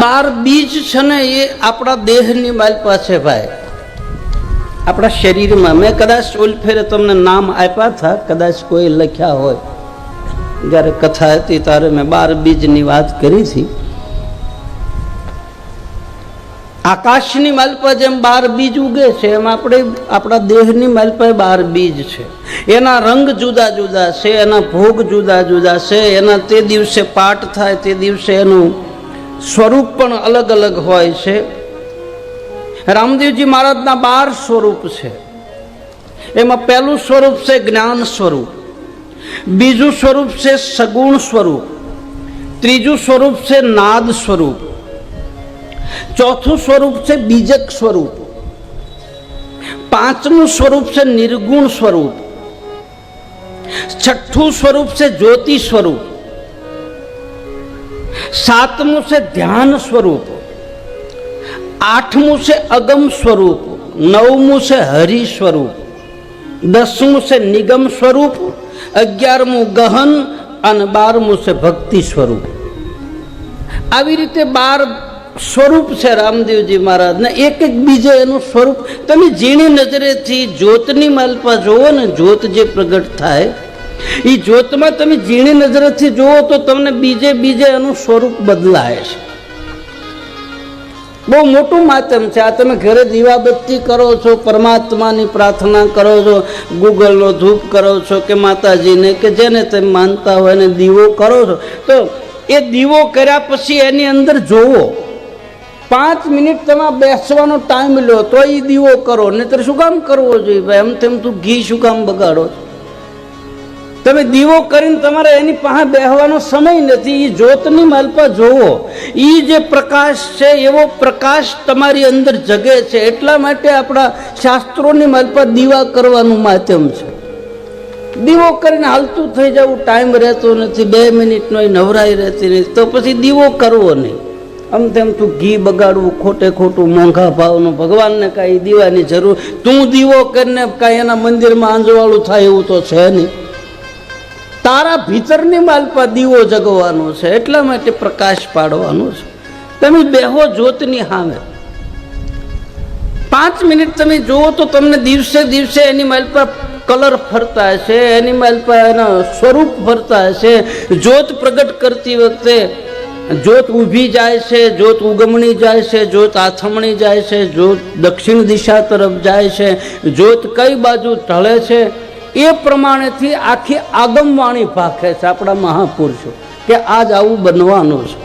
12 બીજ છે ને એ આપણા દેહની માલપા છે ભાઈ, આપણા શરીરમાં. મેં કદાચ ઓલ ફેરે તમને નામ આપ્યા હતા, કદાચ કોઈ લખ્યા હોય. જ્યારે કથા હતી ત્યારે મેં 12 બીજની વાત કરી હતી. આકાશની માલપા જેમ 12 બીજ ઉગે છે એમ આપણે આપણા દેહની માલપા 12 બીજ છે. એના રંગ જુદા જુદા છે, એના ભોગ જુદા જુદા છે, એના તે દિવસે પાઠ થાય તે દિવસે એનું સ્વરૂપ પણ અલગ અલગ હોય છે. રામદેવજી મહારાજના 12 સ્વરૂપ છે. એમાં પહેલું સ્વરૂપ છે જ્ઞાન સ્વરૂપ, બીજું સ્વરૂપ છે સગુણ સ્વરૂપ, ત્રીજું સ્વરૂપ છે નાદ સ્વરૂપ, ચોથું સ્વરૂપ છે બીજક સ્વરૂપ, પાંચમું સ્વરૂપ છે નિર્ગુણ સ્વરૂપ, છઠ્ઠું સ્વરૂપ છે જ્યોતિ સ્વરૂપ, સાતમું છે ધ્યાન સ્વરૂપ, આઠમું છે અગમ સ્વરૂપ, નવમું છે હરિ સ્વરૂપ, 10મું છે નિગમ સ્વરૂપ, 11મું ગહન અને 12મું છે ભક્તિ સ્વરૂપ. આવી રીતે 12 સ્વરૂપ છે રામદેવજી મહારાજને. એક એક બીજે એનું સ્વરૂપ તમે ઝીણી નજરેથી જ્યોતની માલપા જોવો ને, જ્યોત જે પ્રગટ થાય એ જ્યોતમાં તમે ઝીણી નજરેથી જોવો તો તમને બીજે બીજે એનું સ્વરૂપ બદલાય છે. બહુ મોટું માધ્યમ છે આ. તમે ઘરે દીવાબત્તી કરો છો, પરમાત્માની પ્રાર્થના કરો છો, ગૂગલનો ધૂપ કરો છો કે માતાજીને કે જેને તમે માનતા હોય એને દીવો કરો છો, તો એ દીવો કર્યા પછી એની અંદર જોવો. 5 મિનિટ તમે બેસવાનો ટાઈમ લો તો એ દીવો કરો, નહીતર શું કામ કરવો જોઈએ ભાઈ? એમ તેમ તું ઘી શું કામ બગાડો છો? તમે દીવો કરીને તમારે એની પાસે બેસવાનો સમય નથી. એ જ્યોતની માલપા જોવો, એ જે પ્રકાશ છે એવો પ્રકાશ તમારી અંદર જગે છે. એટલા માટે આપણા શાસ્ત્રોની માલપા દીવા કરવાનું માધ્યમ છે. દીવો કરીને હાલતું થઈ જવું ટાઈમ રહેતો નથી, 2 મિનિટનો નવરાઈ રહેતી નથી, તો પછી દીવો કરવો નહીં. આમ તેમ તું ઘી બગાડવું ખોટે ખોટું મોંઘા ભાવનું, ભગવાનને કાંઈ દીવાની જરૂર. તું દીવો કરીને કાંઈ એના મંદિરમાં આંજવાળું થાય એવું તો છે નહીં. તારા ભીતરની માલપા દીવો જગવાનો છે, એટલા માટે પ્રકાશ પાડવાનો છે. તમે બેહો જ્યોતની સામે 5 મિનિટ તમે જુઓ તો તમને દિવસે દિવસે એની માલપા કલર ફરતા હશે, એની માલપા એના સ્વરૂપ ફરતા હશે. જ્યોત પ્રગટ કરતી વખતે જ્યોત ઊભી જાય છે, જ્યોત ઉગમણી જાય છે, જ્યોત આથમણી જાય છે, જ્યોત દક્ષિણ દિશા તરફ જાય છે, જ્યોત કઈ બાજુ ઢળે છે એ પ્રમાણેથી આખી આગમવાણી ભાખે છે આપણા મહાપુરુષો કે આજ આવું બનવાનું છે.